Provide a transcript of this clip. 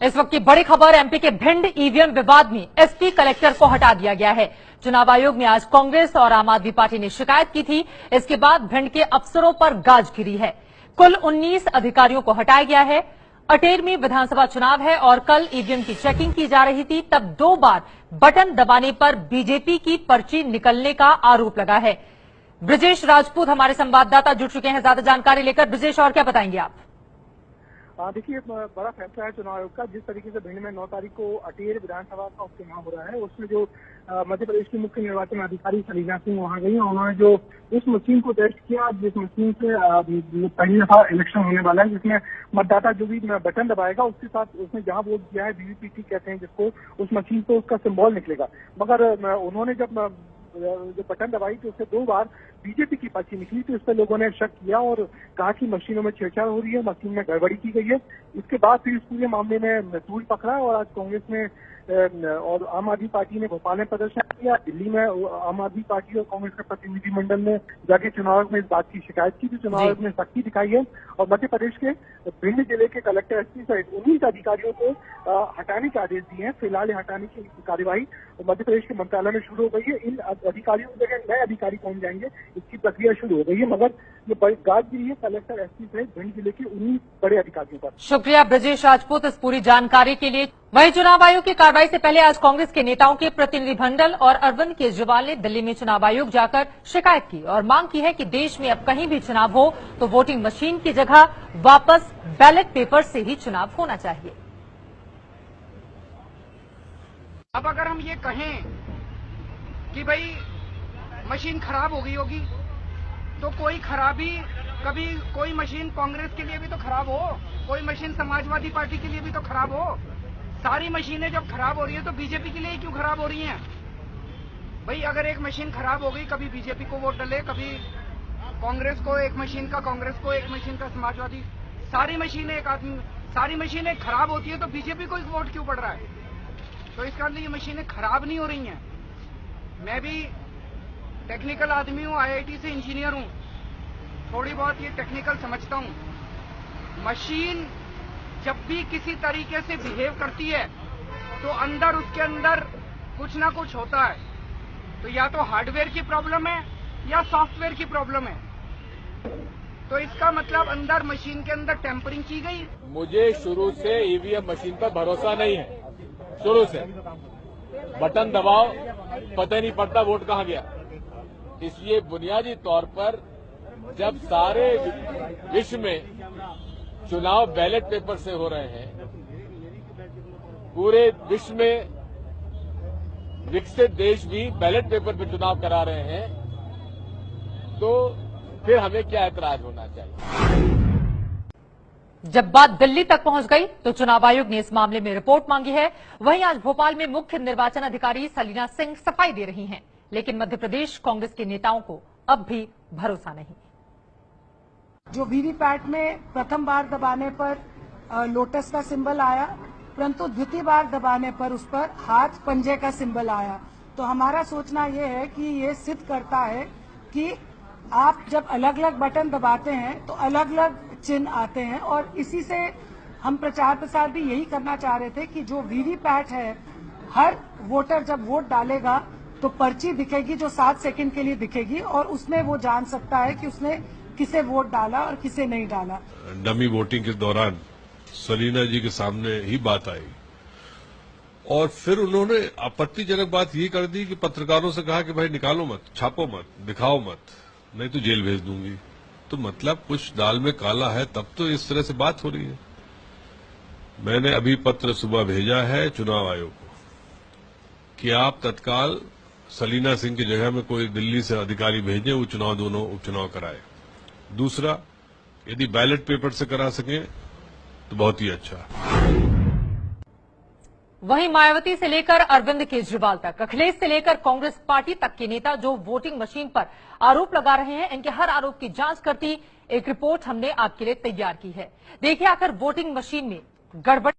इस वक्त की बड़ी खबर, एमपी के भिंड ईवीएम विवाद में एसपी कलेक्टर को हटा दिया गया है। चुनाव आयोग में आज कांग्रेस और आम आदमी पार्टी ने शिकायत की थी। इसके बाद भिंड के अफसरों पर गाज गिरी है। कुल 19 अधिकारियों को हटाया गया है। अटेर में विधानसभा चुनाव है और कल ईवीएम की चेकिंग की जा रही थी, तब 2 बार बटन दबाने पर बीजेपी की पर्ची निकलने का आरोप लगा है। ब्रजेश राजपूत हमारे संवाददाता जुड़ चुके हैं ज्यादा जानकारी लेकर। ब्रजेश, और क्या बताएंगे आप? देखिए, बड़ा फैसला है चुनाव आयोग का। जिस तरीके से भिंड में 9 तारीख को अटेर विधानसभा का उपचुनाव हो रहा है, उसमें जो मध्य प्रदेश की मुख्य निर्वाचन अधिकारी सलीना सिंह वहां गई, उन्होंने जो उस मशीन को टेस्ट किया जिस मशीन से पहली दफा इलेक्शन होने वाला है, जिसमें मतदाता जो भी बटन दबाएगा उसके साथ उसने जहां वोट दिया है, वीवीपीटी कहते हैं जिसको, उस मशीन से उसका सिंबल निकलेगा। मगर उन्होंने जब बटन दबाई तो उससे 2 बार बीजेपी की पर्ची निकली, तो इस पर लोगों ने शक किया और कहा कि मशीनों में छेड़छाड़ हो रही है, मशीन में गड़बड़ी की गई है। इसके बाद फिर इस पूरे मामले में तूल पकड़ा और आज कांग्रेस ने और आम आदमी पार्टी ने भोपाल में प्रदर्शन किया। दिल्ली में आम आदमी पार्टी और कांग्रेस का प्रतिनिधिमंडल ने जाके चुनाव आयोग में इस बात की शिकायत की। तो चुनाव आयोग ने सख्ती दिखाई है और मध्य प्रदेश के भिंड जिले के कलेक्टर एसपी सहित 19 अधिकारियों को हटाने के आदेश दिए हैं। फिलहाल हटाने की कार्यवाही मध्य प्रदेश के मंत्रालय में शुरू हो गई है। इन अधिकारियों की जगह नए अधिकारी कौन जाएंगे, इसकी प्रक्रिया शुरू हो गई है। मगर ये गाज गिरी है कलेक्टर एसपी सहित भिंड जिले के 19 बड़े अधिकारियों पर। शुक्रिया ब्रजेश राजपूत इस पूरी जानकारी के लिए। वहीं चुनाव आयोग की कार्रवाई से पहले आज कांग्रेस के नेताओं के प्रतिनिधिमंडल और अरविंद केजरीवाल ने दिल्ली में चुनाव आयोग जाकर शिकायत की और मांग की है कि देश में अब कहीं भी चुनाव हो तो वोटिंग मशीन की जगह वापस बैलेट पेपर से ही चुनाव होना चाहिए। अब अगर हम ये कहें कि भाई मशीन खराब हो गई होगी, तो कोई खराबी, कभी कोई मशीन कांग्रेस के लिए भी तो खराब हो, कोई मशीन समाजवादी पार्टी के लिए भी तो खराब हो। सारी मशीनें जब खराब हो रही है तो बीजेपी के लिए क्यों खराब हो रही हैं? भाई अगर एक मशीन खराब हो गई, कभी बीजेपी को वोट डले, कभी कांग्रेस को एक मशीन का, कांग्रेस को एक मशीन का समाजवादी, सारी मशीनें एक आदमी, सारी मशीनें खराब होती है तो बीजेपी को वोट क्यों पड़ रहा है? तो इसका मतलब ये मशीनें खराब नहीं हो रही हैं। मैं भी टेक्निकल आदमी हूँ, आईआईटी से इंजीनियर हूँ, थोड़ी बहुत ये टेक्निकल समझता हूँ। मशीन जब भी किसी तरीके से बिहेव करती है तो अंदर, उसके अंदर कुछ ना कुछ होता है। तो या तो हार्डवेयर की प्रॉब्लम है या सॉफ्टवेयर की प्रॉब्लम है। तो इसका मतलब अंदर मशीन के अंदर टेम्परिंग की गई। मुझे शुरू से ईवीएम मशीन पर भरोसा नहीं है। शुरू से बटन दबाओ, पता ही नहीं पड़ता वोट कहाँ गया। इसलिए बुनियादी तौर पर जब सारे विश्व में चुनाव बैलेट पेपर से हो रहे हैं, पूरे विश्व में विकसित देश भी बैलेट पेपर पे चुनाव करा रहे हैं, तो फिर हमें क्या ऐतराज होना चाहिए? जब बात दिल्ली तक पहुंच गई तो चुनाव आयोग ने इस मामले में रिपोर्ट मांगी है। वहीं आज भोपाल में मुख्य निर्वाचन अधिकारी सलीना सिंह सफाई दे रही हैं, लेकिन मध्य प्रदेश कांग्रेस के नेताओं को अब भी भरोसा नहीं। जो वीवीपैट में प्रथम बार दबाने पर लोटस का सिंबल आया, परंतु द्वितीय बार दबाने पर उस पर हाथ पंजे का सिंबल आया। तो हमारा सोचना ये है कि ये सिद्ध करता है कि आप जब अलग अलग बटन दबाते हैं तो अलग अलग चिन्ह आते हैं। और इसी से हम प्रचार प्रसार भी यही करना चाह रहे थे कि जो वीवीपैट है, हर वोटर जब वोट डालेगा तो पर्ची दिखेगी जो 7 सेकंड के लिए दिखेगी और उसमें वो जान सकता है कि उसने किसे वोट डाला और किसे नहीं डाला। डमी वोटिंग के दौरान सलीना जी के सामने ही बात आई और फिर उन्होंने आपत्तिजनक बात ये कर दी कि पत्रकारों से कहा कि भाई निकालो मत, छापो मत, दिखाओ मत, नहीं तो जेल भेज दूंगी। तो मतलब कुछ दाल में काला है, तब तो इस तरह से बात हो रही है। मैंने अभी पत्र सुबह भेजा है चुनाव आयोग को कि आप तत्काल सलीना सिंह की जगह में कोई दिल्ली से अधिकारी भेजें, वो चुनाव, दोनों उपचुनाव कराए। दूसरा, यदि बैलेट पेपर से करा सकें तो बहुत ही अच्छा। वहीं मायावती से लेकर अरविंद केजरीवाल तक, अखिलेश से लेकर कांग्रेस पार्टी तक के नेता जो वोटिंग मशीन पर आरोप लगा रहे हैं, इनके हर आरोप की जांच करती एक रिपोर्ट हमने आपके लिए तैयार की है। देखिए आखिर वोटिंग मशीन में गड़बड़ी